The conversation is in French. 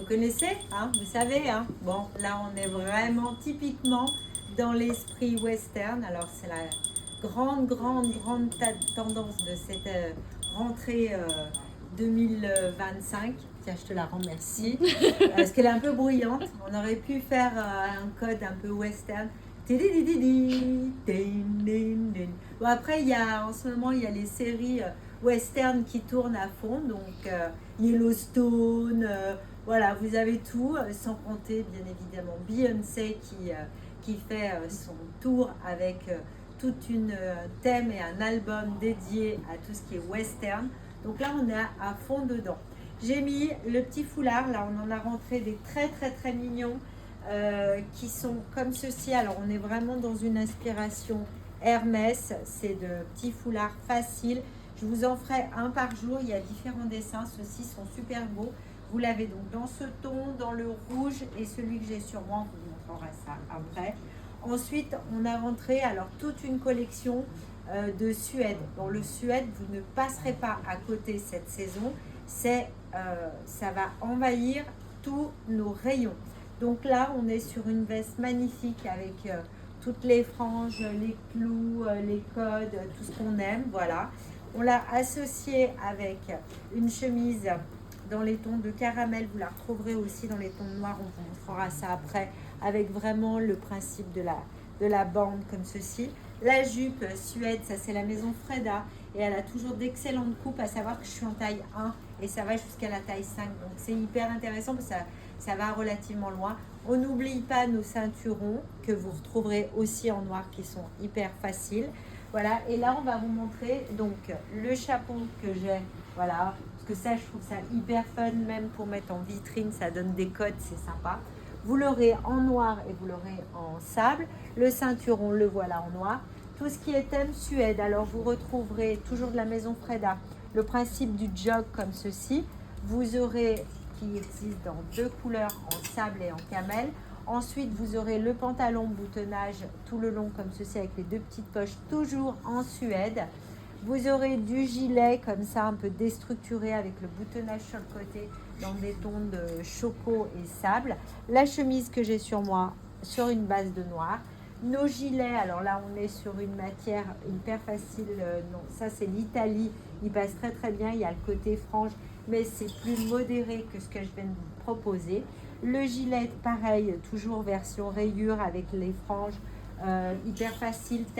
Vous connaissez, hein, vous savez, hein. Bon, là on est vraiment typiquement dans l'esprit western. Alors c'est la grande tendance de cette rentrée 2025. Tiens, je te la remercie. Parce qu'elle est un peu bruyante. On aurait pu faire un code un peu western. Tididididi, din, din, din. Bon, après, en ce moment, il y a les séries western qui tournent à fond. Donc, Yellowstone, voilà, vous avez tout. Sans compter, bien évidemment, Beyoncé qui fait son tour avec toute une thème et un album dédié à tout ce qui est western. Donc là, on est à fond dedans. J'ai mis le petit foulard, là on en a rentré des très mignons qui sont comme ceci. Alors on est vraiment dans une inspiration Hermès, c'est de petits foulards faciles. Je vous en ferai un par jour, il y a différents dessins, ceux-ci sont super beaux. Vous l'avez donc dans ce ton, dans le rouge et celui que j'ai sur moi, on vous montrera ça après. Ensuite, on a rentré alors toute une collection de Suède. Bon, le Suède, vous ne passerez pas à côté cette saison. Ça va envahir tous nos rayons. Donc là, on est sur une veste magnifique avec toutes les franges, les clous, les codes, tout ce qu'on aime. Voilà. On l'a associé avec une chemise dans les tons de caramel. Vous la retrouverez aussi dans les tons noirs. On vous montrera ça après avec vraiment le principe de la bande comme ceci. La jupe Suède, ça c'est la maison Freda et elle a toujours d'excellentes coupes, à savoir que je suis en taille 1 et ça va jusqu'à la taille 5. Donc c'est hyper intéressant parce que ça va relativement loin. On n'oublie pas nos ceinturons que vous retrouverez aussi en noir qui sont hyper faciles. Voilà, et là on va vous montrer donc le chapeau que j'ai, voilà, parce que ça je trouve ça hyper fun, même pour mettre en vitrine, ça donne des codes, c'est sympa. Vous l'aurez en noir et vous l'aurez en sable. Le ceinturon, le voilà en noir. Tout ce qui est thème Suède, alors vous retrouverez toujours de la maison Freda, le principe du jog comme ceci. Vous aurez, qui existe dans deux couleurs, en sable et en camel. Ensuite, vous aurez le pantalon boutonnage tout le long comme ceci avec les deux petites poches, toujours en Suède. Vous aurez du gilet comme ça, un peu déstructuré avec le boutonnage sur le côté dans des tons de choco et sable. La chemise que j'ai sur moi sur une base de noir. Nos gilets, alors là on est sur une matière hyper facile, non, ça c'est l'Italie, il passe très bien, il y a le côté frange, mais c'est plus modéré que ce que je viens de vous proposer. Le gilet, pareil, toujours version rayure avec les franges, hyper facile.